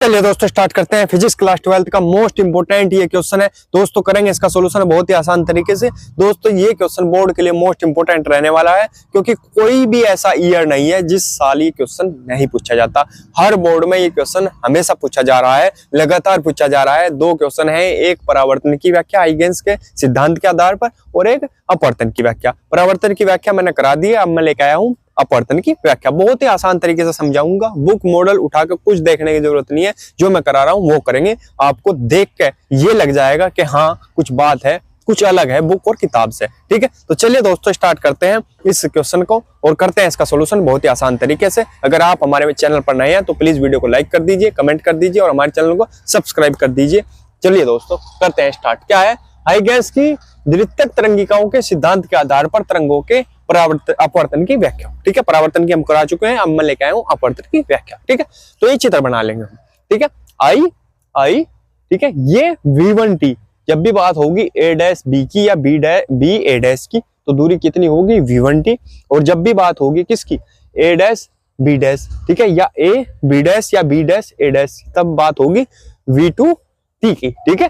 चलिए दोस्तों स्टार्ट करते हैं। फिजिक्स क्लास 12th का मोस्ट इंपोर्टेंट ये क्वेश्चन है दोस्तों, करेंगे इसका सोल्यूशन बहुत ही आसान तरीके से। दोस्तों ये क्वेश्चन बोर्ड के लिए मोस्ट इंपोर्टेंट रहने वाला है, क्योंकि कोई भी ऐसा ईयर नहीं है जिस साल ये क्वेश्चन नहीं पूछा जाता। हर बोर्ड में ये क्वेश्चन हमेशा पूछा जा रहा है, लगातार पूछा जा रहा है। दो क्वेश्चन है, एक परावर्तन की व्याख्या हाइगेंस के सिद्धांत के आधार पर और एक अपवर्तन की व्याख्या। परावर्तन की व्याख्या मैंने करा दी है, अब मैं लेके आया हूँ अपवर्तन की व्याख्या। बहुत ही आसान तरीके से समझाऊंगा, बुक मॉडल उठाकर कुछ देखने की जरूरत नहीं है, जो मैं करा रहा हूं वो करेंगे। आपको देख के ये लग जाएगा कि हाँ कुछ बात है, कुछ अलग है बुक और किताब से। ठीक है, तो चलिए दोस्तों स्टार्ट करते हैं इस क्वेश्चन को और करते हैं इसका सॉल्यूशन बहुत ही आसान तरीके से। अगर आप हमारे चैनल पर नए हैं तो प्लीज वीडियो को लाइक कर दीजिए, कमेंट कर दीजिए और हमारे चैनल को सब्सक्राइब कर दीजिए। चलिए दोस्तों करते हैं स्टार्ट। क्या है? हाइगेंस की द्वितीयक तरंगिकाओं के सिद्धांत के आधार पर तरंगों के अपवर्तन की व्याख्या। ठीक है, परावर्तन की हम करा चुके हैं, अब मैं लेके आया हूं अपवर्तन की व्याख्या। ठीक है, तो ये चित्र बना लेंगे हम। ठीक है, आई ठीक है, ये V1T। जब भी बात होगी A डैश B की या B A डैश की, तो दूरी कितनी होगी? V1T। और जब भी बात होगी किसकी? A डैश B डैश, ठीक है, या A B डैश या B डैश A डैश, तब बात होगी V2T की। ठीक है,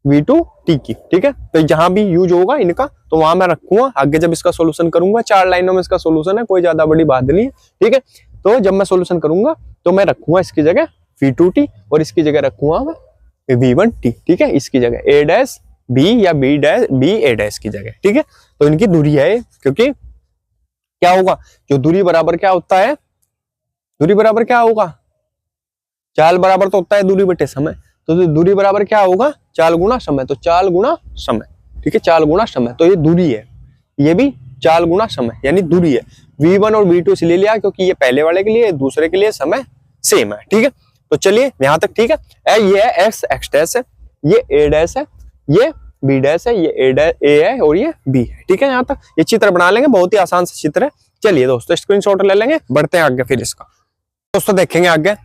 V2T की। ठीक है, तो जहां भी यूज होगा इनका तो वहां मैं रखूंगा। आगे जब इसका सॉल्यूशन करूंगा, 4 लाइनों में इसका सॉल्यूशन है, कोई ज्यादा बड़ी बात नहीं है। ठीक है, तो जब मैं सॉल्यूशन करूंगा तो मैं रखूंगा इसकी जगह V2T और इसकी जगह रखूंगा मैं V1T। ठीक है, इसकी जगह A डैश B या B A डैश की जगह। ठीक है, तो इनकी दूरी है, क्योंकि क्या होगा, जो दूरी बराबर क्या होता है, दूरी बराबर क्या होगा, चाल बराबर तो होता है दूरी बटे समय। तो दूरी बराबर क्या होगा? चाल गुणा समय। तो चाल गुणा समय। ठीक है, चाल गुणा समय, तो ये दूरी है, ये भी चाल गुणा समय यानी दूरी है। V1 और V2 से ले लिया क्योंकि ये पहले वाले के लिए, दूसरे के लिए समय सेम है। ठीक है, तो चलिए यहां तक ठीक है। ये है x डैश है, ये A डैश है, ये B डैश है, ये A है और ये B है। ठीक है, यहां तक ये चित्र बना लेंगे, बहुत ही आसान सा चित्र है। चलिए दोस्तों स्क्रीनशॉट ले लेंगे, बढ़ते हैं आगे। फिर इसका दोस्तों देखेंगे आगे।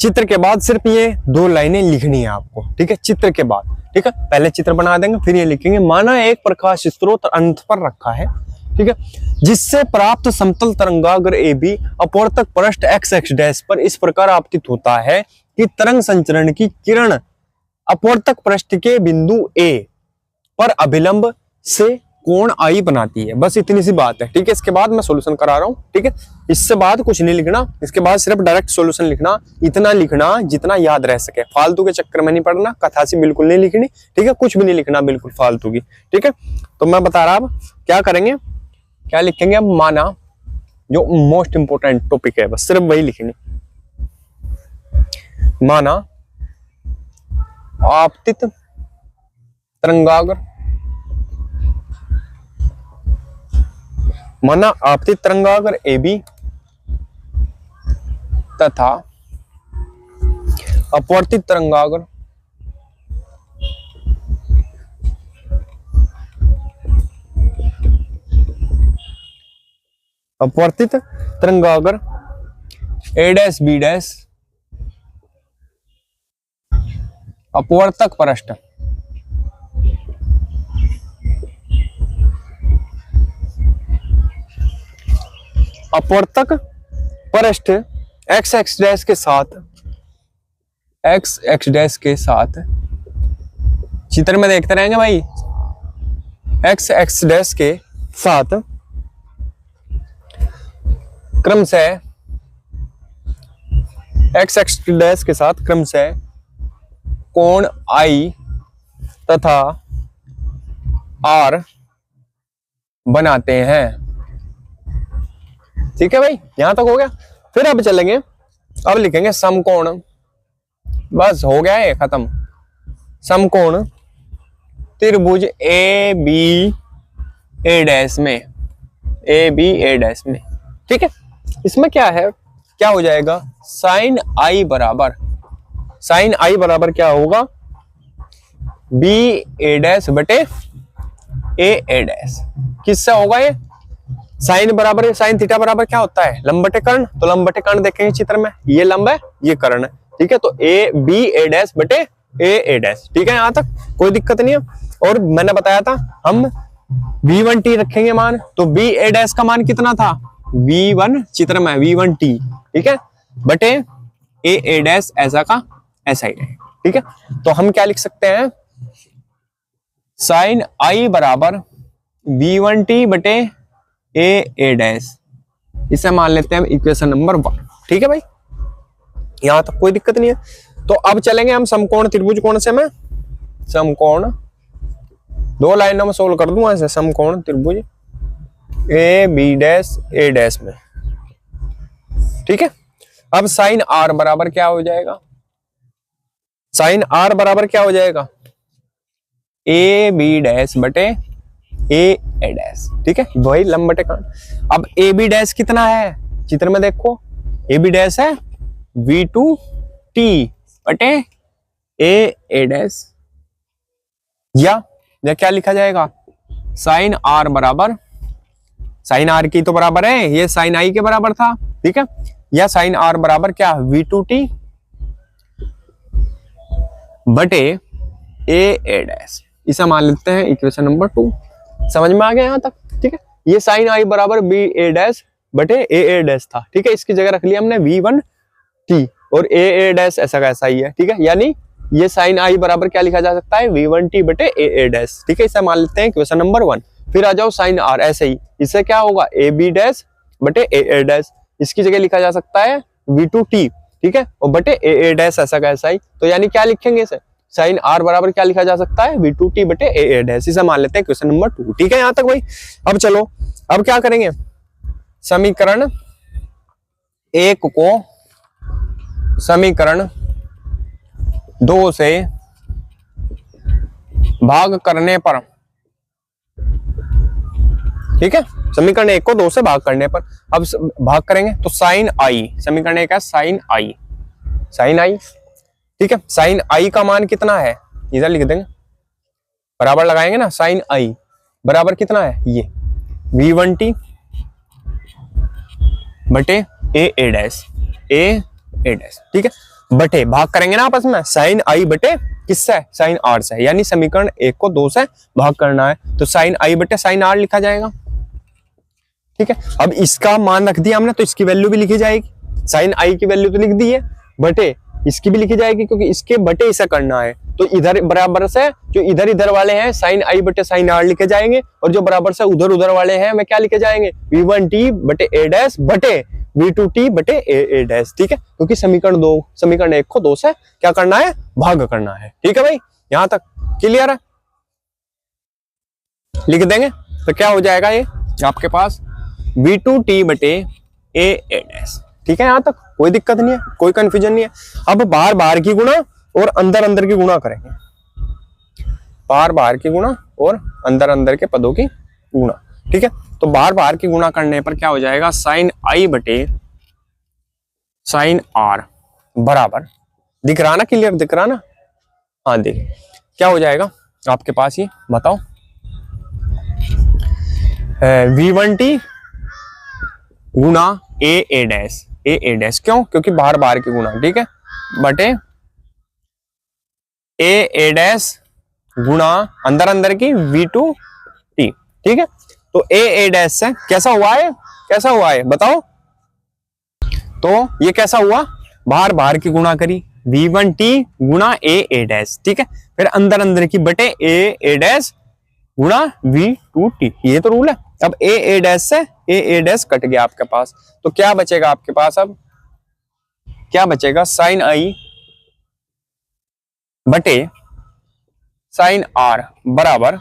चित्र के बाद सिर्फ ये 2 लाइनें लिखनी है आपको। ठीक है, चित्र के बाद। ठीक है, पहले चित्र बना देंगे फिर ये लिखेंगे। माना एक प्रकाश स्रोत अंत पर रखा है, ठीक है, जिससे प्राप्त समतल तरंगाग्र AB अपवर्तक पृष्ठ x डैश पर इस प्रकार आपतित होता है कि तरंग संचरण की किरण अपवर्तक पृष्ठ के बिंदु A पर अभिलंब से कोण I बनाती है। बस इतनी सी बात है। ठीक है, इसके बाद मैं सॉल्यूशन करा रहा हूं। ठीक है, इससे बाद कुछ नहीं लिखना, इसके बाद सिर्फ डायरेक्ट सॉल्यूशन लिखना। इतना लिखना जितना याद रह सके, फालतू के चक्कर में नहीं पड़ना, कथासी बिल्कुल नहीं लिखनी। ठीक है, कुछ भी नहीं लिखना बिल्कुल फालतू की। ठीक है, तो मैं बता रहा, अब क्या करेंगे, क्या लिखेंगे अब? माना, जो मोस्ट इंपोर्टेंट टॉपिक है बस सिर्फ वही लिखेंगे। माना आपतित तरंगाग्र, माना आपतित तरंगाग्र AB तथा अपवर्तित तरंगाग्र A डैश B डैश अपवर्तक पृष्ठ अपवर्तक पृष्ठ x डैश के साथ, x डैश के साथ, चित्र में देखते रहेंगे भाई, x डैश के साथ क्रमशः, x डैश के साथ क्रमशः कोण I तथा R बनाते हैं। ठीक है भाई, यहां तक हो गया। फिर अब चलेंगे, अब लिखेंगे समकोण। बस हो गया है खत्म। समकोण त्रिभुज AB A डैश में, AB A डैश में। ठीक है, इसमें क्या है, क्या हो जाएगा? साइन I बराबर क्या होगा? B A डैश बटे A डैश। किससे होगा ये? साइन बराबर, साइन थीटा बराबर क्या होता है? लंब बटे कर्ण। तो लंब बटे कर्ण देखेंगे चित्र में, ये लंब है ये कर्ण है। ठीक है, तो B A डैश बटे A डैश। ठीक है, यहां तक कोई दिक्कत नहीं है। और मैंने बताया था हम V1T रखेंगे मान, तो B A डैश का मान कितना था? V1 चित्र में V1T। ठीक है, बटे ए डैश ऐसा का ऐसा ही रहेगा। ठीक है, तो हम क्या लिख सकते हैं, साइन आई बराबर v1t बटे ए डैश, इसे मान लेते हैं इक्वेशन नंबर 1। ठीक है भाई, यहां तक कोई दिक्कत नहीं है। तो अब चलेंगे हम समकोण त्रिभुज कोण से, मैं समकोण 2 लाइनों में सोल्व कर दूंगा ऐसे, समकोण त्रिभुज A B dash A dash में। ठीक है, अब साइन आर बराबर क्या हो जाएगा, साइन आर बराबर क्या हो जाएगा, ए बी डैश बटे ए डैश। ठीक है, वही लंब बटे कान। अब ए बी डैश कितना है, चित्र में देखो, ए बी डैश है v2t बटे ए डैश, या क्या लिखा जाएगा, साइन आर बराबर, साइन आर की तो बराबर है, ये साइन आई के बराबर था। ठीक है, या साइन आर बराबर क्या, v2t बटे ए डैश, इसे मान लेते हैं इक्वेशन नंबर 2। समझ में आ गया यहां तक। ठीक है, ये साइन आई बराबर बी ए डैश बटे ए डैश था। ठीक है, इसकी जगह रख लिया हमने v1t और ए डैश ऐसा का ऐसा ही है। ठीक है, यानी ये साइन आई बराबर क्या लिखा जा सकता है, v1t बटे ए डैश। ठीक है, इसे मान लेते हैं इक्वेशन नंबर 1। फिर आ जाओ साइन आर, ऐसे ही इससे क्या होगा, ए बी डैश बटे ए डैश, इसकी जगह लिखा जा सकता है v2t। ठीक है, और बटे ए डैश ऐसा का ऐसा ही, तो यानी क्या लिखेंगे इसे, साइन आर बराबर क्या लिखा जा सकता है, v2t बटे ए डैश, इसे मान लेते हैं क्वेश्चन नंबर 2। ठीक है, यहां तक भाई। अब चलो, अब क्या करेंगे, समीकरण 1 को समीकरण 2 से भाग करने पर, ठीक है, समीकरण 1 को 2 से भाग करने पर, अब भाग करेंगे तो साइन आई, समीकरण 1 है साइन आई, साइन आई। ठीक है, साइन आई का मान कितना है, इधर लिख देंगे, बराबर लगाएंगे ना, साइन आई बराबर कितना है, ये v1t बटे ए डैश, ए डैश। ठीक है, बटे भाग करेंगे ना आपस में, साइन आई बटे किससे, साइन आर से, यानी समीकरण 1 को 2 से भाग करना है, तो साइन आई बटे साइन आर लिखा जाएगा। ठीक है, अब इसका मान रख दिया हमने, तो इसकी वैल्यू भी लिखी जाएगी, साइन आई की वैल्यू तो लिख दी है, बटे इसकी भी लिखी जाएगी, क्योंकि इसके बटे इसे करना है, तो इधर बराबर से जो इधर इधर वाले हैं साइन आई बटे साइन आर लिखे जाएंगे, और जो बराबर से उधर उधर वाले हैं वे क्या लिखे जाएंगे, v1t बटे ए डैश बटे v2t बटे ए डैश। ठीक है, क्योंकि समीकरण 1 को 2 से क्या करना है, भाग करना है। ठीक है भाई, यहां तक क्लियर है, लिख देंगे तो क्या हो जाएगा, ये आपके पास v2t बटे ए डैश। ठीक है, यहां तक कोई दिक्कत नहीं है, कोई कंफ्यूजन नहीं है। अब बाहर बाहर की गुणा और अंदर अंदर की गुणा करेंगे, बाहर बाहर की गुणा और अंदर अंदर के पदों की गुणा। ठीक है, तो बाहर बाहर की गुणा करने पर क्या हो जाएगा, साइन आई बटे साइन आर बराबर, दिख रहा ना, क्लियर दिख रहा ना, हाँ देख, क्या हो जाएगा आपके पास, ये बताओ, v1t गुणा ए डैश, ए डैश, क्यों, क्योंकि बाहर बाहर की गुणा। ठीक है, बटे ए डैश गुणा अंदर अंदर की v2t। ठीक है, तो ए डैश से कैसा हुआ है, कैसा हुआ है बताओ, तो ये कैसा हुआ, बाहर बाहर की गुणा करी, v1t गुणा ए डैश। ठीक है, फिर अंदर अंदर की बटे ए डैश गुणा v2t, ये तो रूल है। अब ए डैश से ए डैश कट गया आपके पास, तो क्या बचेगा आपके पास, अब क्या बचेगा, साइन आई बटे साइन आर बराबर,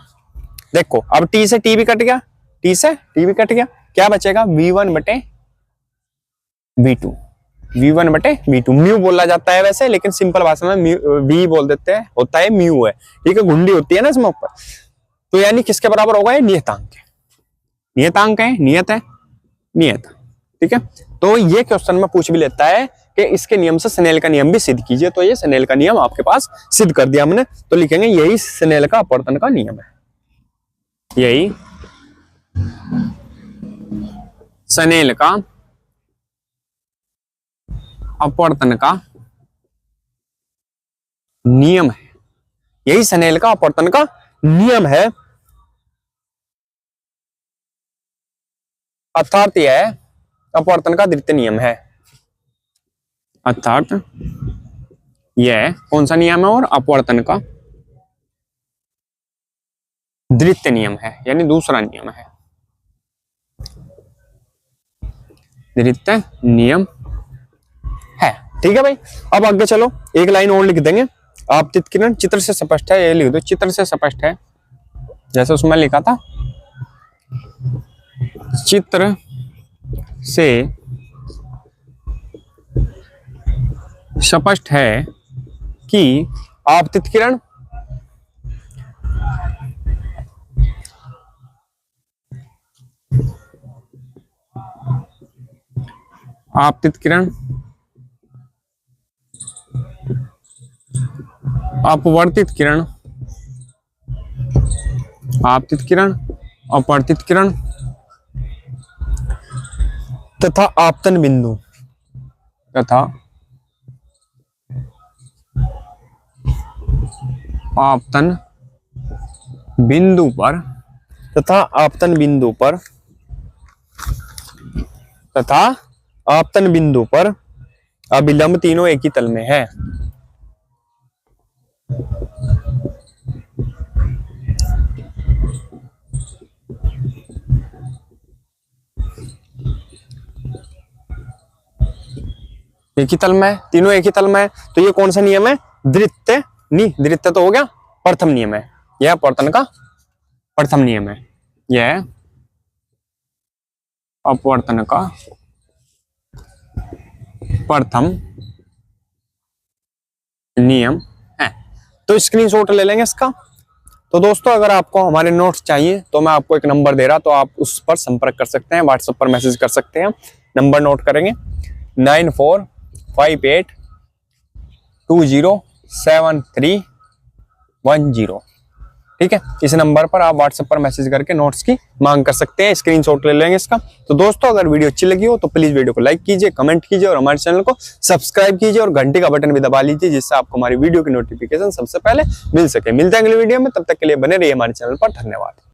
देखो अब टी से टी भी कट गया, टी से टी भी कट गया, क्या बचेगा, v1 बटे v2, v1 बटे v2, म्यू बोला जाता है वैसे, लेकिन सिंपल भाषा में v बोल देते हैं, होता है म्यू है। ठीक है, गुंडी होती है ना इसमें ऊपर, तो यानी किसके बराबर होगा, ये नियतांक है, नियतांक है, नियत है, नियत। ठीक है, तो ये क्वेश्चन में पूछ भी लेता है कि इसके नियम से स्नेल का नियम भी सिद्ध कीजिए, तो ये स्नेल का नियम आपके पास सिद्ध कर दिया हमने, तो लिखेंगे यही स्नेल का अपवर्तन का नियम है, यही स्नेल का अपवर्तन का नियम है, यही स्नेल का अपवर्तन का नियम है, अर्थात यह अपवर्तन का द्वितीय नियम है। अर्थात यह कौन सा नियम है और अपवर्तन का द्वितीय नियम है, यानी दूसरा नियम है, द्वितीय नियम है। ठीक है भाई, अब आगे चलो, एक लाइन और लिख देंगे। आपतित किरण चित्र से स्पष्ट है, ये लिख दो, चित्र से स्पष्ट है, जैसे उसमें लिखा था, चित्र से स्पष्ट है कि आपतित किरण अपवर्तित किरण आपतित किरण अपवर्तित किरण तथा आपतन बिंदु आपतन बिंदु पर अभिलंब तीनों एक ही तल में है। एक ही तल में है, तीनों एक ही तल में है, तो ये कौन सा नियम है? द्वितीय द्वितीय तो हो गया, प्रथम नियम है, यह अपवर्तन का प्रथम नियम है, यह अपवर्तन का प्रथम नियम है। तो स्क्रीनशॉट ले लेंगे इसका। तो दोस्तों, अगर आपको हमारे नोट्स चाहिए तो मैं आपको एक नंबर दे रहा, तो आप उस पर संपर्क कर सकते हैं, व्हाट्सएप पर मैसेज कर सकते हैं। नंबर नोट करेंगे 9458207310। ठीक है, इस नंबर पर आप व्हाट्सएप पर मैसेज करके नोट्स की मांग कर सकते हैं, स्क्रीनशॉट ले लेंगे इसका। तो दोस्तों, अगर वीडियो अच्छी लगी हो तो प्लीज वीडियो को लाइक कीजिए, कमेंट कीजिए और हमारे चैनल को सब्सक्राइब कीजिए और घंटी का बटन भी दबा लीजिए, जिससे आपको हमारी वीडियो की नोटिफिकेशन सबसे पहले मिल सके। मिलते हैं अगले वीडियो में, तब तक के लिए बने रहिए हमारे चैनल पर। धन्यवाद।